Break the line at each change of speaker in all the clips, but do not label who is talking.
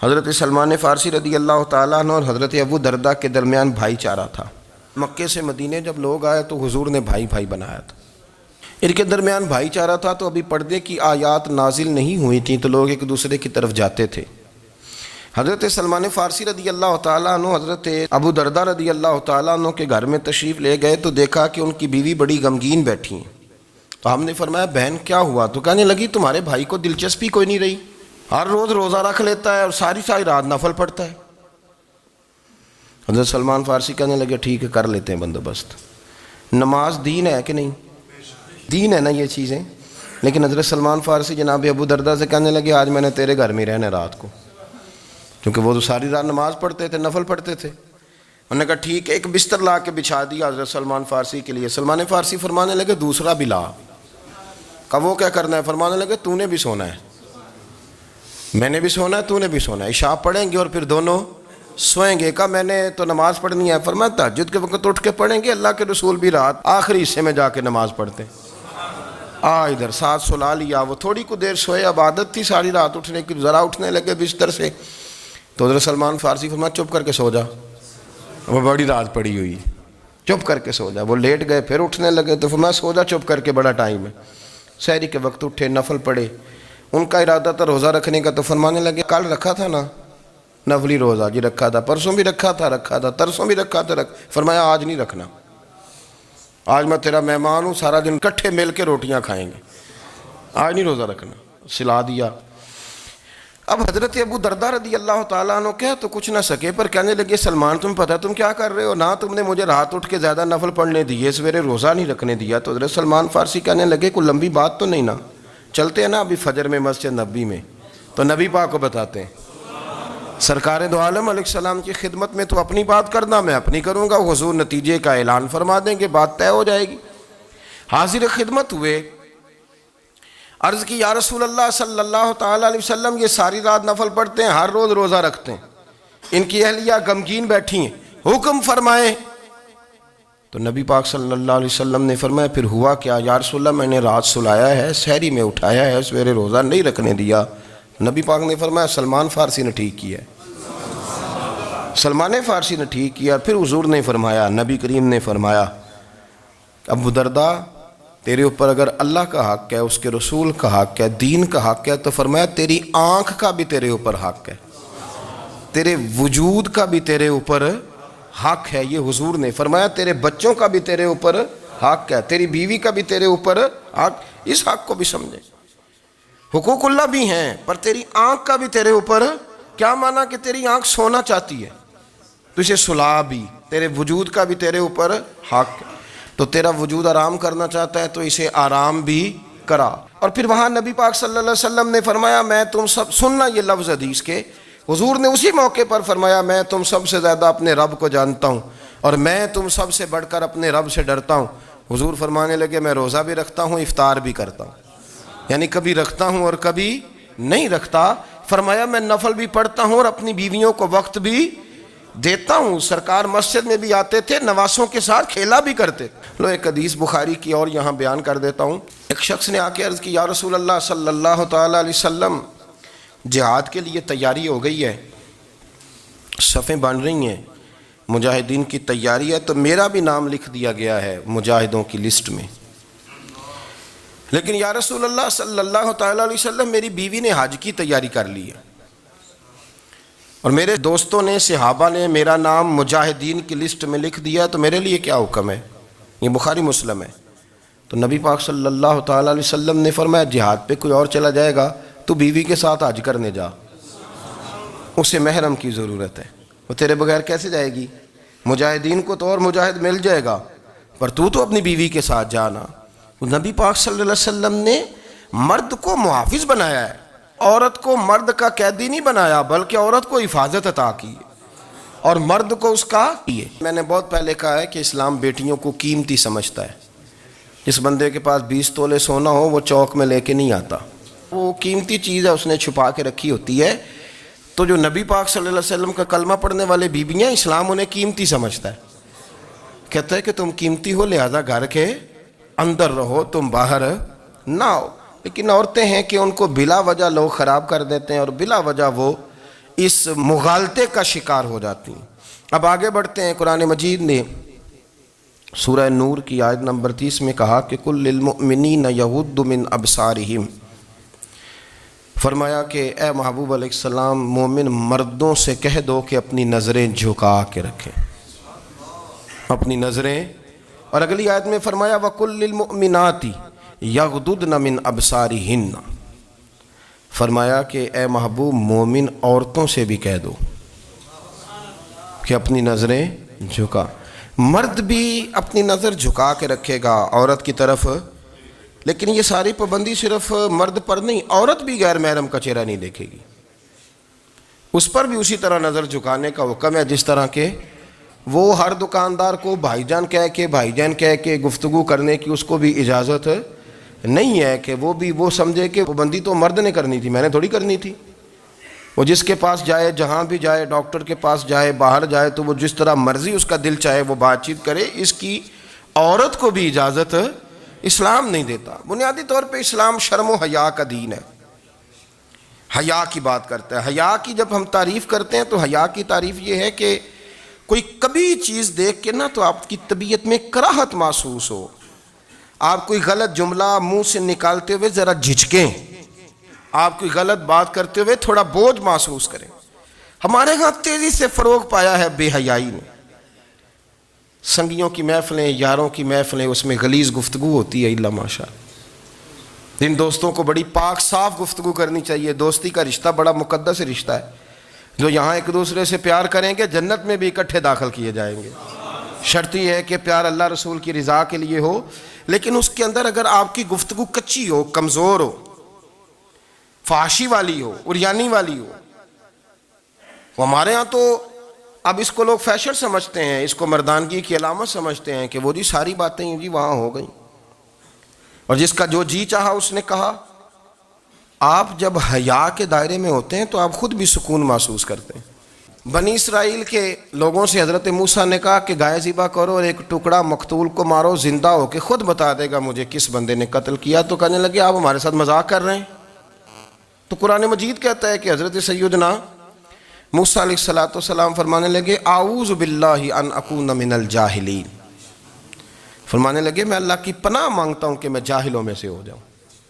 حضرت سلمان فارسی رضی اللہ تعالیٰ عنہ اور حضرت ابو دردہ کے درمیان بھائی چارہ تھا۔ مکے سے مدینے جب لوگ آئے تو حضور نے بھائی بھائی بنایا تھا۔ ان کے درمیان بھائی چارہ تھا تو ابھی پردے کی آیات نازل نہیں ہوئی تھیں تو لوگ ایک دوسرے کی طرف جاتے تھے۔ حضرت سلمان فارسی رضی اللہ تعالیٰ عنہ حضرت ابو دردہ رضی اللہ تعالیٰ عنہ کے گھر میں تشریف لے گئے تو دیکھا کہ ان کی بیوی بڑی غمگین بیٹھی ہیں۔ تو ہم نے فرمایا بہن کیا ہوا؟ تو کہنے لگی تمہارے بھائی کو دلچسپی کوئی نہیں رہی، ہر روز روزہ رکھ لیتا ہے اور ساری رات نفل پڑھتا ہے۔ حضرت سلمان فارسی کہنے لگے ٹھیک ہے کر لیتے ہیں بندوبست۔ نماز دین ہے کہ نہیں؟ دین ہے نا یہ چیزیں۔ لیکن حضرت سلمان فارسی جناب ابو دردہ سے کہنے لگے آج میں نے تیرے گھر میں رہنا رات کو، کیونکہ وہ تو ساری رات نماز پڑھتے تھے، نفل پڑھتے تھے۔ انہوں نے کہا ٹھیک ہے، ایک بستر لا کے بچھا دیا حضرت سلمان فارسی کے لیے۔ سلمان فارسی فرمانے لگے دوسرا بھی لا۔ کہا وہ کیا کرنا ہے؟ فرمانے لگے تو نے بھی سونا ہے، میں نے بھی سونا ہے، تو نے بھی سونا ہے، عشاء پڑھیں گے اور پھر دونوں سوئیں گے۔ کہا میں نے تو نماز پڑھنی ہے۔ فرمایا تہجد کے وقت اٹھ کے پڑھیں گے، اللہ کے رسول بھی رات آخری حصے میں جا کے نماز پڑھتے ہیں۔ ادھر ساتھ سلا لیا، وہ تھوڑی کو دیر سوئے، اب عادت تھی ساری رات اٹھنے کی، ذرا اٹھنے لگے بستر سے تو حضرت سلمان فارسی فرمایا چپ کر کے سو جا، وہ بڑی رات پڑی ہوئی، چپ کر کے سو جا۔ وہ لیٹ گئے، پھر اٹھنے لگے تو فرمایا سو جا چپ کر کے، بڑا ٹائم ہے۔ سحری کے وقت اٹھے، نفل پڑھے۔ ان کا ارادہ تھا روزہ رکھنے کا تو فرمانے لگے کل رکھا تھا نا نفلی روزہ؟ جی رکھا تھا۔ پرسوں بھی رکھا تھا، ترسوں بھی رکھا تھا۔ فرمایا آج نہیں رکھنا، آج میں تیرا مہمان ہوں، سارا دن کٹھے مل کے روٹیاں کھائیں گے، آج نہیں روزہ رکھنا۔ سلا دیا۔ اب حضرت ابو دردہ رضی اللہ تعالیٰ عنہ کہہ تو کچھ نہ سکے، پر کہنے لگے سلمان تم پتہ تم کیا کر رہے ہو؟ نہ تم نے مجھے رات اٹھ کے زیادہ نفل پڑھنے دیے، سویرے روزہ نہیں رکھنے دیا۔ تو حضرت سلمان فارسی کہنے لگے کوئی لمبی بات تو نہیں نا؟ چلتے ہیں نا ابھی فجر میں مسجد نبی میں تو نبی پاک کو بتاتے ہیں، سرکار دو عالم علیہ السلام کی خدمت میں تو اپنی بات کرنا، میں اپنی کروں گا، حضور نتیجے کا اعلان فرما دیں گے، بات طے ہو جائے گی۔ حاضر خدمت ہوئے، عرض کی یا رسول اللہ صلی اللہ تعالیٰ علیہ وسلم یہ ساری رات نفل پڑھتے ہیں، ہر روز روزہ رکھتے ہیں، ان کی اہلیہ غمگین بیٹھی ہیں، حکم فرمائیں۔ تو نبی پاک صلی اللہ علیہ وسلم نے فرمایا پھر ہوا کیا؟ یا رسول اللہ میں نے رات سلایا ہے، سحری میں اٹھایا ہے، سویرے روزہ نہیں رکھنے دیا۔ نبی پاک نے فرمایا سلمان فارسی نے ٹھیک کیا ہے، سلمان فارسی نے ٹھیک کیا۔ پھر حضور نے فرمایا، نبی کریم نے فرمایا ابو دردہ تیرے اوپر اگر اللہ کا حق ہے، اس کے رسول کا حق ہے، دین کا حق ہے، تو فرمایا تیری آنکھ کا بھی تیرے اوپر حق ہے، تیرے وجود کا بھی تیرے اوپر حق ہے۔ یہ حضور نے فرمایا تیرے بچوں کا بھی تیرے اوپر حق ہے، تیری بیوی کا بھی تیرے اوپر حق۔ اس حق کو بھی سمجھے، حقوق اللہ بھی ہیں، پر تیری آنکھ کا بھی تیرے اوپر کیا مانا کہ تیری آنکھ سونا چاہتی ہے تو اسے سلا بھی، تیرے وجود کا بھی تیرے اوپر حق ہے، تو تیرا وجود آرام کرنا چاہتا ہے تو اسے آرام بھی کرا۔ اور پھر وہاں نبی پاک صلی اللہ علیہ وسلم نے فرمایا میں تم سب، سننا یہ لفظ حدیث کے، حضور نے اسی موقع پر فرمایا میں تم سب سے زیادہ اپنے رب کو جانتا ہوں اور میں تم سب سے بڑھ کر اپنے رب سے ڈرتا ہوں۔ حضور فرمانے لگے میں روزہ بھی رکھتا ہوں، افطار بھی کرتا ہوں، یعنی کبھی رکھتا ہوں اور کبھی نہیں رکھتا۔ فرمایا میں نفل بھی پڑھتا ہوں اور اپنی بیویوں کو وقت بھی دیتا ہوں۔ سرکار مسجد میں بھی آتے تھے، نواسوں کے ساتھ کھیلا بھی کرتے۔ لو ایک حدیث بخاری کی اور یہاں بیان کر دیتا ہوں۔ ایک شخص نے آ کے عرض کی یا رسول اللہ صلی اللہ تعالیٰ علیہ وسلم جہاد کے لیے تیاری ہو گئی ہے، صفیں بن رہی ہیں، مجاہدین کی تیاری ہے، تو میرا بھی نام لکھ دیا گیا ہے مجاہدوں کی لسٹ میں، لیکن یا رسول اللہ صلی اللہ تعالیٰ علیہ وسلم میری بیوی نے حج کی تیاری کر لی ہے اور میرے دوستوں نے، صحابہ نے میرا نام مجاہدین کی لسٹ میں لکھ دیا، تو میرے لیے کیا حکم ہے؟ یہ بخاری مسلم ہے۔ تو نبی پاک صلی اللہ تعالیٰ علیہ وسلم نے فرمایا جہاد پہ کوئی اور چلا جائے گا تو بیوی کے ساتھ حج کرنے جا، اسے محرم کی ضرورت ہے، وہ تیرے بغیر کیسے جائے گی؟ مجاہدین کو تو اور مجاہد مل جائے گا، پر تو اپنی بیوی کے ساتھ جانا۔ نبی پاک صلی اللہ علیہ وسلم نے مرد کو محافظ بنایا ہے، عورت کو مرد کا قیدی نہیں بنایا، بلکہ عورت کو حفاظت عطا کی اور مرد کو اس کا کیے۔ میں نے بہت پہلے کہا ہے کہ اسلام بیٹیوں کو قیمتی سمجھتا ہے۔ جس بندے کے پاس 20 تولے سونا ہو وہ چوک میں لے کے نہیں آتا، وہ قیمتی چیز ہے، اس نے چھپا کے رکھی ہوتی ہے۔ تو جو نبی پاک صلی اللہ علیہ وسلم کا کلمہ پڑھنے والے بیویاں، اسلام انہیں قیمتی سمجھتا ہے، کہتا ہے کہ تم قیمتی ہو لہذا گھر کے اندر رہو، تم باہر نہ ہو۔ لیکن عورتیں ہیں کہ ان کو بلا وجہ لوگ خراب کر دیتے ہیں اور بلا وجہ وہ اس مغالطے کا شکار ہو جاتی ہیں۔ اب آگے بڑھتے ہیں۔ قرآن مجید نے سورہ نور کی آیت نمبر 30 میں کہا کہ کل للمؤمنین یغضوا من ابصارہم، فرمایا کہ اے محبوب علیہ السلام مومن مردوں سے کہہ دو کہ اپنی نظریں جھکا کے رکھیں، اپنی نظریں۔ اور اگلی آیت میں فرمایا وَقُلْ لِلْمُؤْمِنَاتِ يَغْضُضْنَ مِنْ أَبْصَارِهِنَّ، فرمایا کہ اے محبوب مومن عورتوں سے بھی کہہ دو کہ اپنی نظریں جھکا۔ مرد بھی اپنی نظر جھکا کے رکھے گا عورت کی طرف، لیکن یہ ساری پابندی صرف مرد پر نہیں، عورت بھی غیر محرم کا چہرہ نہیں دیکھے گی، اس پر بھی اسی طرح نظر جھکانے کا حکم ہے جس طرح کہ وہ ہر دکاندار کو بھائی جان کہہ کے گفتگو کرنے کی اس کو بھی اجازت نہیں ہے کہ وہ بھی وہ سمجھے کہ پابندی تو مرد نے کرنی تھی، میں نے تھوڑی کرنی تھی۔ وہ جس کے پاس جائے، جہاں بھی جائے، ڈاکٹر کے پاس جائے، باہر جائے، تو وہ جس طرح مرضی اس کا دل چاہے وہ بات چیت کرے، اس کی عورت کو بھی اجازت اسلام نہیں دیتا۔ بنیادی طور پہ اسلام شرم و حیا کا دین ہے، حیا کی بات کرتا ہے۔ حیا کی جب ہم تعریف کرتے ہیں تو حیا کی تعریف یہ ہے کہ کوئی کبھی چیز دیکھ کے نا تو آپ کی طبیعت میں کراہت محسوس ہو، آپ کوئی غلط جملہ منہ سے نکالتے ہوئے ذرا جھجکیں، آپ کوئی غلط بات کرتے ہوئے تھوڑا بوجھ محسوس کریں۔ ہمارے ہاں تیزی سے فروغ پایا ہے بے حیائی نے، سنگیوں کی محفلیں، یاروں کی محفلیں، اس میں غلیظ گفتگو ہوتی ہے الا ماشاء اللہ۔ ان دوستوں کو بڑی پاک صاف گفتگو کرنی چاہیے۔ دوستی کا رشتہ بڑا مقدس رشتہ ہے، جو یہاں ایک دوسرے سے پیار کریں گے جنت میں بھی اکٹھے داخل کیے جائیں گے۔ شرط یہ ہے کہ پیار اللہ رسول کی رضا کے لیے ہو، لیکن اس کے اندر اگر آپ کی گفتگو کچی ہو، کمزور ہو، فحاشی والی ہو، عریانی والی ہو، ہمارے ہاں تو اب اس کو لوگ فیشن سمجھتے ہیں، اس کو مردانگی کی علامت سمجھتے ہیں کہ وہ جی ساری باتیں جی وہاں ہو گئیں، اور جس کا جو جی چاہا اس نے کہا۔ آپ جب حیا کے دائرے میں ہوتے ہیں تو آپ خود بھی سکون محسوس کرتے ہیں۔ بنی اسرائیل کے لوگوں سے حضرت موسیٰ نے کہا کہ گائے ذبح کرو اور ایک ٹکڑا مقتول کو مارو، زندہ ہو کے خود بتا دے گا مجھے کس بندے نے قتل کیا۔ تو کہنے لگے آپ ہمارے ساتھ مذاق کر رہے ہیں۔ تو قرآن مجید کہتا ہے کہ حضرت سیدنا موسیٰ علیہ السلام فرمانے لگے اعوذ باللہ ان اکون من الجاہلین، فرمانے لگے میں اللہ کی پناہ مانگتا ہوں کہ میں جاہلوں میں سے ہو جاؤں۔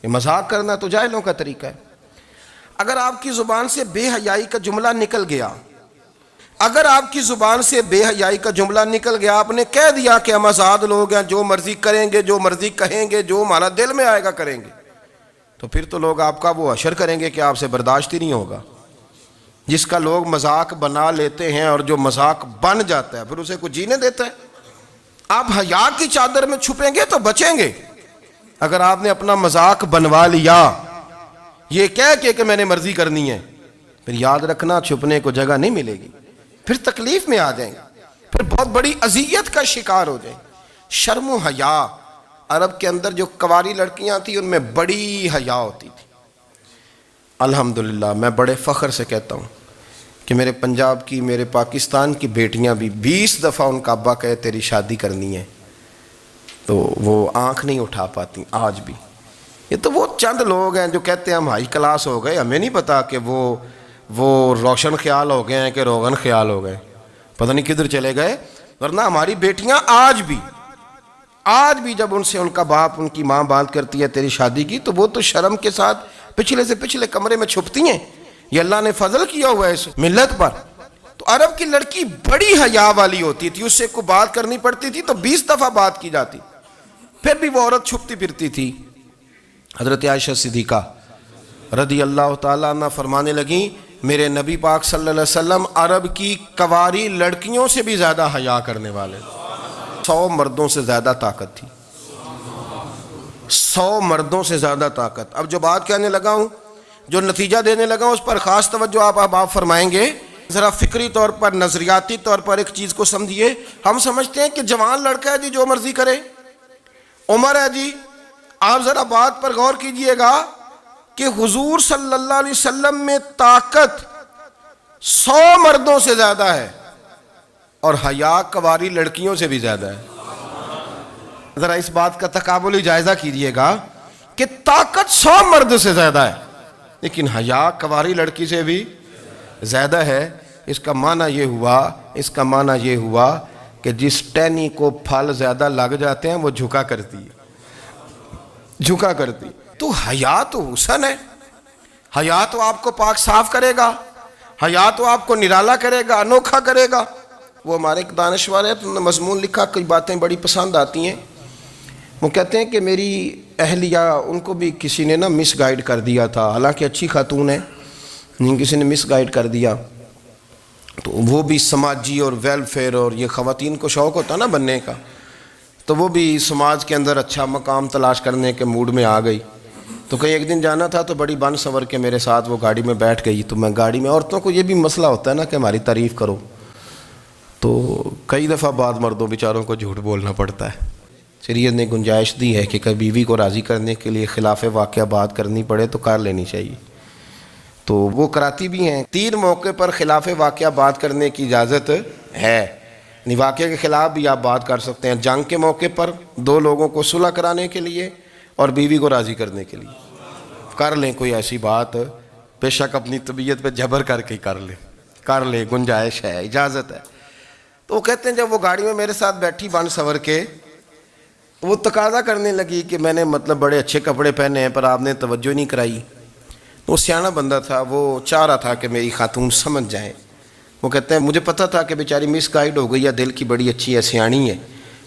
یہ مذاق کرنا تو جاہلوں کا طریقہ ہے۔ اگر آپ کی زبان سے بے حیائی کا جملہ نکل گیا، اگر آپ کی زبان سے بے حیائی کا جملہ نکل گیا، آپ نے کہہ دیا کہ ہم آزاد لوگ ہیں، جو مرضی کریں گے، جو مرضی کہیں گے، جو ہمارا دل میں آئے گا کریں گے، تو پھر تو لوگ آپ کا وہ حشر کریں گے کہ آپ سے برداشت ہی نہیں ہوگا۔ جس کا لوگ مذاق بنا لیتے ہیں اور جو مذاق بن جاتا ہے پھر اسے کوئی جینے دیتا ہے۔ آپ حیا کی چادر میں چھپیں گے تو بچیں گے۔ اگر آپ نے اپنا مذاق بنوا لیا یہ کہہ کے کہ میں نے مرضی کرنی ہے، پھر یاد رکھنا چھپنے کو جگہ نہیں ملے گی، پھر تکلیف میں آ جائیں گے، پھر بہت بڑی اذیت کا شکار ہو جائیں۔ شرم و حیا، عرب کے اندر جو کنواری لڑکیاں تھیں ان میں بڑی حیا ہوتی تھی۔ الحمدللہ میں بڑے فخر سے کہتا ہوں کہ میرے پنجاب کی، میرے پاکستان کی بیٹیاں بھی 20 دفعہ ان کا ابا کہے تیری شادی کرنی ہے تو وہ آنکھ نہیں اٹھا پاتی آج بھی۔ یہ تو وہ چند لوگ ہیں جو کہتے ہیں ہم ہائی کلاس ہو گئے، ہمیں نہیں پتا کہ وہ روشن خیال ہو گئے ہیں کہ روغن خیال ہو گئے، پتہ نہیں کدھر چلے گئے۔ ورنہ ہماری بیٹیاں آج بھی جب ان سے ان کا باپ، ان کی ماں بات کرتی ہے تیری شادی کی، تو وہ تو شرم کے ساتھ پچھلے سے پچھلے کمرے میں چھپتی ہیں۔ یہ اللہ نے فضل کیا ہوا ہے اس ملت پر۔ تو عرب کی لڑکی بڑی حیا والی ہوتی تھی، اس سے کوئی بات کرنی پڑتی تھی تو 20 دفعہ بات کی جاتی، پھر بھی وہ عورت چھپتی پھرتی تھی۔ حضرت عائشہ صدیقہ رضی اللہ تعالیٰ عنہ فرمانے لگیں میرے نبی پاک صلی اللہ علیہ وسلم عرب کی کنواری لڑکیوں سے بھی زیادہ حیا کرنے والے، 100 مردوں سے زیادہ طاقت تھی، 100 مردوں سے زیادہ طاقت۔ اب جو بات کہنے لگا ہوں، جو نتیجہ دینے لگا ہوں، اس پر خاص توجہ آپ فرمائیں گے۔ ذرا فکری طور پر، نظریاتی طور پر ایک چیز کو سمجھیے۔ ہم سمجھتے ہیں کہ جوان لڑکا ہے جی جو مرضی کرے، عمر ہے جی۔ آپ ذرا بات پر غور کیجئے گا کہ حضور صلی اللہ علیہ وسلم میں طاقت 100 مردوں سے زیادہ ہے اور حیا کنواری لڑکیوں سے بھی زیادہ ہے۔ ذرا اس بات کا تقابلی جائزہ کیجئے گا کہ طاقت 100 مرد سے زیادہ ہے لیکن حیا کنواری لڑکی سے بھی زیادہ ہے، اس کا معنی یہ ہوا کہ جس ٹہنی کو پھل زیادہ لگ جاتے ہیں وہ جھکا کرتی ہے، تو حیا تو حسن ہے، حیا تو آپ کو پاک صاف کرے گا، حیا تو آپ کو نرالا کرے گا، انوکھا کرے گا۔ وہ ہمارے ایک دانشور ہے، انہوں نے مضمون لکھا، کئی باتیں بڑی پسند آتی ہیں۔ وہ کہتے ہیں کہ میری اہلیہ، ان کو بھی کسی نے مس گائیڈ کر دیا تھا، حالانکہ اچھی خاتون ہے، کسی نے مس گائیڈ کر دیا، تو وہ بھی سماجی اور ویلفیئر، اور یہ خواتین کو شوق ہوتا نا بننے کا، تو وہ بھی سماج کے اندر اچھا مقام تلاش کرنے کے موڈ میں آ گئی۔ تو کہیں ایک دن جانا تھا تو بڑی بن سور کے میرے ساتھ وہ گاڑی میں بیٹھ گئی، تو میں گاڑی میں، عورتوں کو یہ بھی مسئلہ ہوتا ہے نا کہ ہماری تعریف کرو، تو کئی دفعہ بعد مردوں بیچاروں کو جھوٹ بولنا پڑتا ہے۔ شریعت نے گنجائش دی ہے کہ کبھی بیوی کو راضی کرنے کے لیے خلاف واقعہ بات کرنی پڑے تو کر لینی چاہیے، تو وہ کراتی بھی ہیں۔ 3 موقع پر خلاف واقعہ بات کرنے کی اجازت ہے، واقعے کے خلاف بھی آپ بات کر سکتے ہیں، جنگ کے موقع پر، 2 لوگوں کو صلح کرانے کے لیے، اور بیوی کو راضی کرنے کے لیے کر لیں کوئی ایسی بات، بے شک اپنی طبیعت پہ جبر کر کے کر لیں، گنجائش ہے، اجازت ہے۔ تو وہ کہتے ہیں جب وہ گاڑی میں میرے ساتھ بیٹھی بن سور کے، وہ تقاضا کرنے لگی کہ میں نے بڑے اچھے کپڑے پہنے ہیں پر آپ نے توجہ نہیں کرائی۔ وہ سیاںا بندہ تھا، وہ چاہ رہا تھا کہ میری خاتون سمجھ جائیں۔ وہ کہتے ہیں مجھے پتہ تھا کہ بیچاری مس گائیڈ ہو گئی ہے، دل کی بڑی اچھی ہے، سیاਣੀ ہے،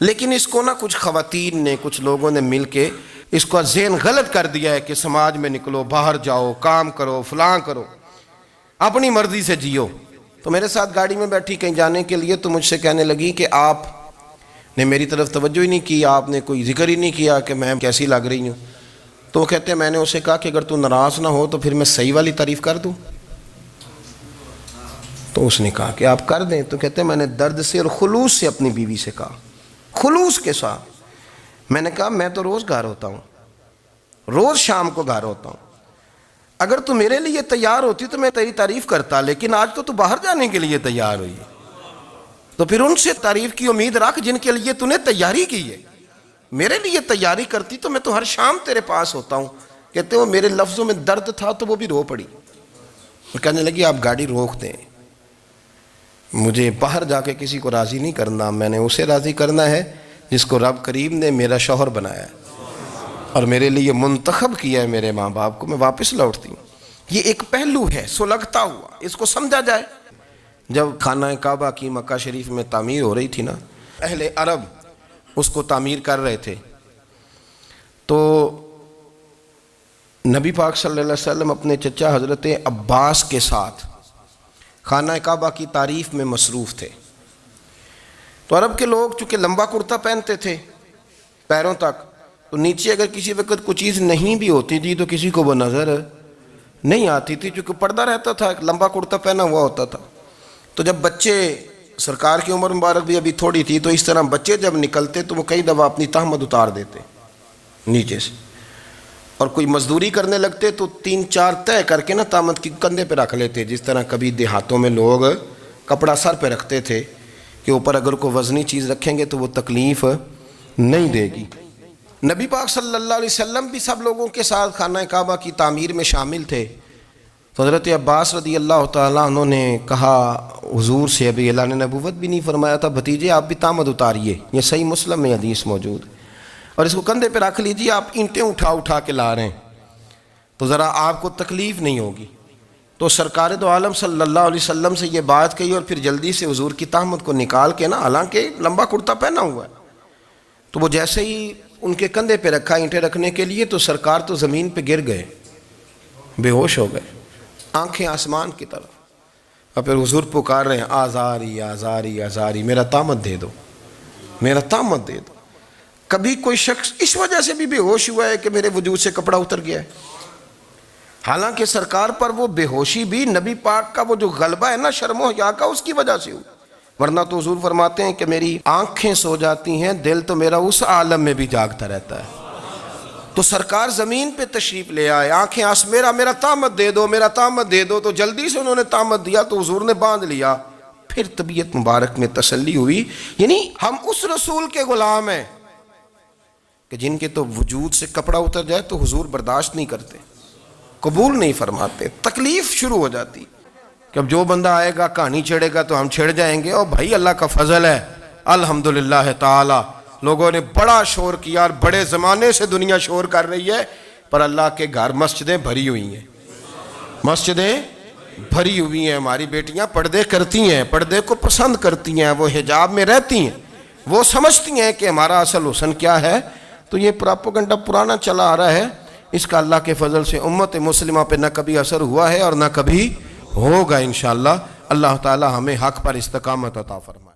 لیکن اس کو کچھ خواتین نے، کچھ لوگوں نے مل کے اس کو ذہن غلط کر دیا ہے کہ سماج میں نکلو، باہر جاؤ، کام کرو، فلاں کرو، اپنی مرضی سے جیو۔ تو میرے ساتھ گاڑی میں بیٹھی کہیں جانے کے لیے، تو مجھ سے کہنے لگی کہ آپ نے میری طرف توجہ ہی نہیں کی، آپ نے کوئی ذکر ہی نہیں کیا کہ میں کیسی لگ رہی ہوں۔ تو وہ کہتے ہیں میں نے اسے کہا کہ اگر تو ناراض نہ ہو تو پھر میں صحیح والی تعریف کر دوں؟ تو اس نے کہا کہ آپ کر دیں۔ تو کہتے ہیں میں نے درد سے اور خلوص سے اپنی بیوی سے کہا، خلوص کے ساتھ میں نے کہا میں تو روز گھر ہوتا ہوں، روز شام کو گھر ہوتا ہوں، اگر تو میرے لیے تیار ہوتی تو میں تیری تعریف کرتا، لیکن آج تو باہر جانے کے لیے تیار ہوئی، تو پھر ان سے تعریف کی امید رکھ جن کے لیے تو نے تیاری کی ہے۔ میرے لیے تیاری کرتی تو میں تو ہر شام تیرے پاس ہوتا ہوں۔ کہتے ہیں وہ میرے لفظوں میں درد تھا تو وہ بھی رو پڑی، اور کہنے لگی آپ گاڑی روک دیں، مجھے باہر جا کے کسی کو راضی نہیں کرنا، میں نے اسے راضی کرنا ہے جس کو رب کریم نے میرا شوہر بنایا ہے اور میرے لیے منتخب کیا ہے میرے ماں باپ کو، میں واپس لوٹتی ہوں۔ یہ ایک پہلو ہے سلگتا ہوا، اس کو سمجھا جائے۔ جب خانہ کعبہ کی مکہ شریف میں تعمیر ہو رہی تھی نا، اہل عرب اس کو تعمیر کر رہے تھے، تو نبی پاک صلی اللہ علیہ وسلم اپنے چچا حضرت عباس کے ساتھ خانہ کعبہ کی تعریف میں مصروف تھے۔ تو عرب کے لوگ چونکہ لمبا کرتا پہنتے تھے پیروں تک، تو نیچے اگر کسی وقت کوئی چیز نہیں بھی ہوتی تھی تو کسی کو وہ نظر نہیں آتی تھی، چونکہ پردہ رہتا تھا، ایک لمبا کرتا پہنا ہوا ہوتا تھا۔ تو جب بچے، سرکار کی عمر مبارک بھی ابھی تھوڑی تھی، تو اس طرح بچے جب نکلتے تو وہ کئی دفعہ اپنی تہمد اتار دیتے نیچے سے، اور کوئی مزدوری کرنے لگتے تو 3-4 طے کر کے تہمد کی کندھے پہ رکھ لیتے، جس طرح کبھی دیہاتوں میں لوگ کپڑا سر پہ رکھتے تھے کہ اوپر اگر کوئی وزنی چیز رکھیں گے تو وہ تکلیف نہیں دے گی۔ نبی پاک صلی اللہ علیہ وسلم بھی سب لوگوں کے ساتھ خانہ کعبہ کی تعمیر میں شامل تھے۔ تو حضرت عباس رضی اللہ تعالیٰ عنہ نے کہا حضور سے، ابھی اللہ نے نبوت بھی نہیں فرمایا تھا، بھتیجے آپ بھی تہمد اتاریے، یہ صحیح مسلم میں حدیث موجود ہے، اور اس کو کندھے پہ رکھ لیجیے، آپ اینٹیں اٹھا کے لا رہے ہیں تو ذرا آپ کو تکلیف نہیں ہوگی۔ تو سرکار دو عالم صلی اللہ علیہ وسلم سے یہ بات کہی، اور پھر جلدی سے حضور کی تہمد کو نکال کے حالانکہ لمبا کرتا پہنا ہوا ہے، تو وہ جیسے ہی ان کے کندھے پہ رکھا اینٹیں رکھنے کے لیے، تو سرکار تو زمین پہ گر گئے، بے ہوش ہو گئے، آنکھیں آسمان کی طرف، اور پھر حضور پکار رہے ہیں آزاری آزاری آزاری، میرا تہمد دے دو، میرا تہمد دے دو۔ کبھی کوئی شخص اس وجہ سے بھی بے ہوش ہوا ہے کہ میرے وجود سے کپڑا اتر گیا ہے؟ حالانکہ سرکار پر وہ بے ہوشی بھی نبی پاک کا وہ جو غلبہ ہے نا شرم و حیا کا، اس کی وجہ سے ہوئی، ورنہ تو حضور فرماتے ہیں کہ میری آنکھیں سو جاتی ہیں، دل تو میرا اس عالم میں بھی جاگتا رہتا ہے۔ تو سرکار زمین پہ تشریف لے آئے، آنکھیں میرا تہمد دے دو، میرا تہمد دے دو، تو جلدی سے انہوں نے تہمد دیا، تو حضور نے باندھ لیا، پھر طبیعت مبارک میں تسلی ہوئی۔ یعنی ہم اس رسول کے غلام ہیں کہ جن کے تو وجود سے کپڑا اتر جائے تو حضور برداشت نہیں کرتے، قبول نہیں فرماتے، تکلیف شروع ہو جاتی کہ اب جو بندہ آئے گا کہانی چھیڑے گا تو ہم چھیڑ جائیں گے. اور بھائی اللہ کا فضل ہے الحمدللہ تعالی. لوگوں نے بڑا شور کیا اور بڑے زمانے سے دنیا شور کر رہی ہے, پر اللہ کے گھر مسجدیں بھری ہوئی ہیں, مسجدیں بھری ہوئی ہیں. ہماری بیٹیاں پردے کرتی ہیں, پردے کو پسند کرتی ہیں, وہ حجاب میں رہتی ہیں, وہ سمجھتی ہیں کہ ہمارا اصل حسن کیا ہے. تو یہ پراپوگنڈا پرانا چلا آ رہا ہے, اس کا اللہ کے فضل سے امت مسلمہ پہ نہ کبھی اثر ہوا ہے اور نہ کبھی ہوگا انشاءاللہ. اللہ تعالی ہمیں حق پر استقامت عطا فرمائے.